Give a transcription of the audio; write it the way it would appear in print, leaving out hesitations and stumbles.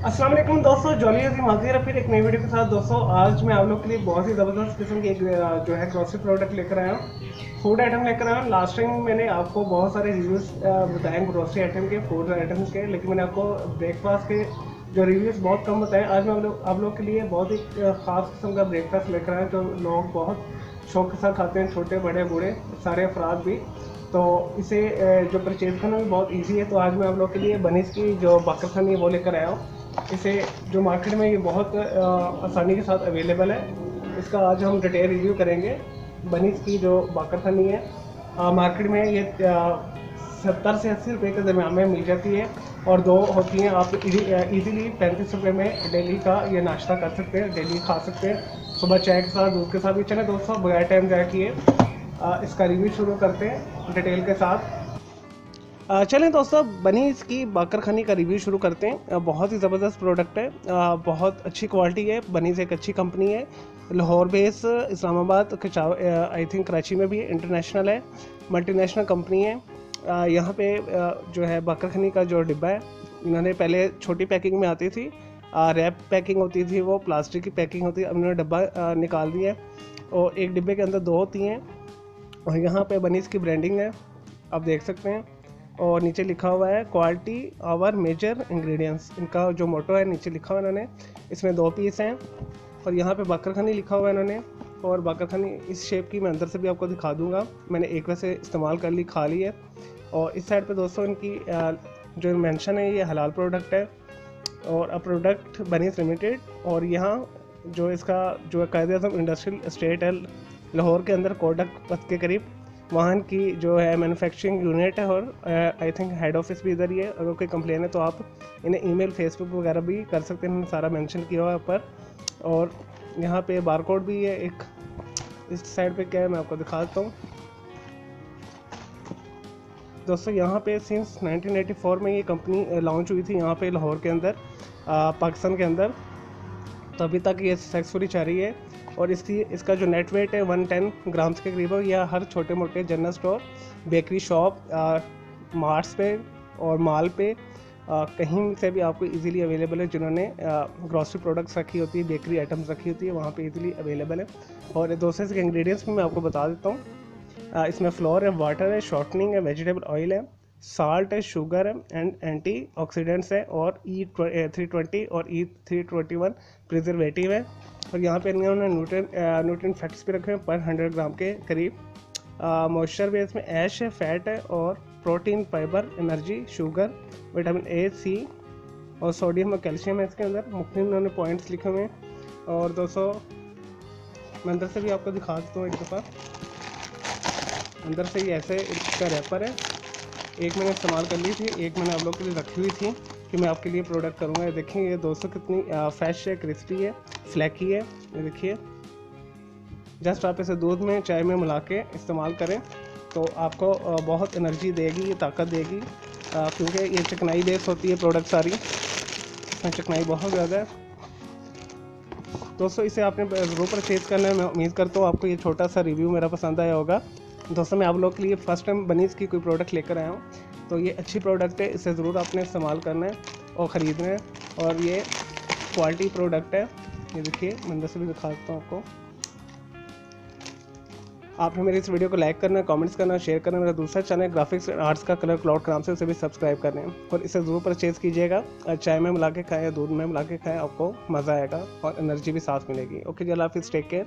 अस्सलाम वालेकुम दोस्तों, जॉली अजीम हाजिर है फिर एक नई वीडियो के साथ। दोस्तों आज मैं आप लोग के लिए बहुत ही ज़बरदस्त किस्म की एक जो है ग्रोसरी प्रोडक्ट लेकर आया हूँ, फूड आइटम लेकर आया हूँ। लास्ट टाइम मैंने आपको बहुत सारे रिव्यूज़ बताए ग्रोसरी आइटम के, फूड आइटम के, लेकिन मैंने आपको ब्रेकफास्ट के जो रिव्यूज़ बहुत कम बताए। आज मैं आप लोग के लिए बहुत ही ख़ास किस्म का ब्रेकफास्ट लेकर आया जो लोग बहुत शौक के साथ खाते हैं, छोटे बड़े बूढ़े सारे अफराद भी। तो इसे जो परचेज़ करना भी बहुत इजी है। तो आज मैं आप लोग के लिए बनीज की जो बाकरखानी है वो लेकर आया हूँ। इसे जो मार्केट में ये बहुत आसानी के साथ अवेलेबल है। इसका आज हम डिटेल रिव्यू करेंगे। बनीज की जो बाकरखानी है मार्केट में ये 70 से 80 रुपये के दरमियान में मिल जाती है और दो होती हैं। आप इजीली 35 रुपये में डेली का ये नाश्ता कर सकते हैं, डेली खा सकते हैं, सुबह चाय के साथ, दूध के साथ भी। चले दोस्तों बगैर टाइम ज़ाया किए इसका रिव्यू शुरू करते हैं डिटेल के साथ। चलें दोस्तों, बनीज की बाकरखानी का रिव्यू शुरू करते हैं। बहुत ही ज़बरदस्त प्रोडक्ट है, बहुत अच्छी क्वालिटी है। बनीज एक अच्छी कंपनी है, Lahore base, Islamabad, I think Karachi में भी इंटरनेशनल है, मल्टीनेशनल कंपनी है। यहाँ पे जो है बाकरखानी का जो डिब्बा है, इन्होंने पहले छोटी पैकिंग में आती थी, रैप पैकिंग होती थी, वो प्लास्टिक की पैकिंग होती है। अब इन्होंने डब्बा निकाल दिया है और एक डिब्बे के अंदर दो होती हैं। और यहाँ पे बनीज की ब्रांडिंग है, आप देख सकते हैं। और नीचे लिखा हुआ है क्वालिटी आवर मेजर इंग्रेडिएंट्स, इनका जो मोटो है नीचे लिखा हुआ है इन्होंने। इसमें 2 पीस हैं और यहाँ पे बाकरखानी लिखा हुआ है इन्होंने। और बाकरखानी इस शेप की मैं अंदर से भी आपको दिखा दूंगा। मैंने एक वैसे इस्तेमाल कर ली, खा ली है। और इस साइड पे दोस्तों इनकी जो मेंशन है, ये हलाल प्रोडक्ट है और अ प्रोडक्ट बनीज लिमिटेड। और यहाँ जो इसका जो कायदे-ए-आज़म इंडस्ट्रियल एस्टेट है लाहौर के अंदर, कोडक पथ के करीब, वहाँ की जो है मैन्युफैक्चरिंग यूनिट है। और आई थिंक हेड ऑफिस भी इधर ही है। अगर कोई कंप्लेन है तो आप इन्हें ईमेल, फेसबुक वगैरह भी कर सकते हैं, सारा मेंशन किया हुआ है ऊपर। और यहाँ पे बारकोड भी है एक। इस साइड पे क्या है मैं आपको दिखा देता हूँ दोस्तों। यहाँ पे सिंस 1984 में ये कंपनी लॉन्च हुई थी यहाँ पे लाहौर के अंदर, पाकिस्तान के अंदर। तो अभी तक ये सक्सेसफुली चल रही है। और इसका जो नेट वेट है 110 ग्राम्स के करीब है। यह हर छोटे मोटे general store, bakery shop, marts पे और मॉल पे कहीं से भी आपको इजीली अवेलेबल है। जिन्होंने ग्रॉसरी प्रोडक्ट्स रखी होती है, बेकरी आइटम्स रखी होती है, वहाँ पे इजीली अवेलेबल है। और दोस्तों इसके इंग्रेडिएंट्स भी मैं आपको बता देता हूँ। इसमें फ्लोर है, वाटर है, शॉर्टनिंग है, वेजिटेबल ऑयल है, साल्ट है, शुगर है एंड एंटी ऑक्सीडेंट्स है, और E320 और E321 प्रिजर्वेटिव है। और यहाँ पे इन्होंने न्यूट्रिएंट फैक्ट्स भी रखे हैं पर 100 ग्राम के करीब। मॉइस्चर भी इसमें ऐश है, फैट है, और protein, fibre, energy, sugar, vitamin A, C और सोडियम और कैल्शियम है इसके अंदर। मुख्तलिफ इन्होंने पॉइंट्स लिखे हुए हैं। और दोस्तों मैं अंदर से भी आपको दिखा देता हूँ एक दफ़ा। अंदर से ये ऐसे इसका रैपर है। एक मैंने इस्तेमाल कर ली थी, एक मैंने आप लोग के लिए रखी हुई थी कि मैं आपके लिए प्रोडक्ट करूँगा। ये देखिए, ये दोस्तों कितनी फ्रेश है, क्रिस्पी है, फ्लैकी है। ये देखिए, जस्ट आप इसे दूध में, चाय में मिला के इस्तेमाल करें तो आपको बहुत एनर्जी देगी, ये ताकत देगी, क्योंकि ये चिकनाई बेस होती है प्रोडक्ट सारी, इसमें चिकनाई बहुत ज़्यादा है। दोस्तों इसे आपने ज़रूर परचेज़ करना है। मैं उम्मीद करता हूँ आपको ये छोटा सा रिव्यू मेरा पसंद आया होगा। दोस्तों मैं आप लोग के लिए फ़र्स्ट टाइम बनीज की कोई प्रोडक्ट लेकर आया हूँ, तो ये अच्छी प्रोडक्ट है, इसे ज़रूर आपने इस्तेमाल करना है और ख़रीदना है। और ये क्वालिटी प्रोडक्ट है। ये देखिए, मैं अंदर से भी दिखा देता हूँ आपको। आपने मेरी इस वीडियो को लाइक करना है, कमेंट्स करना है, शेयर करना है। मेरा दूसरा चैनल ग्राफिक्स एंड आर्ट्स का कलर क्लाउड नाम से, उसे भी सब्सक्राइब करना है और इसे ज़रूर परचेज़ कीजिएगा। चाय में मिला के खाएँ या दूध में मिला के खाएँ, आपको मज़ा आएगा और एनर्जी भी साथ मिलेगी। ओके जी, अल्लाह हाफिज़, टेक केयर।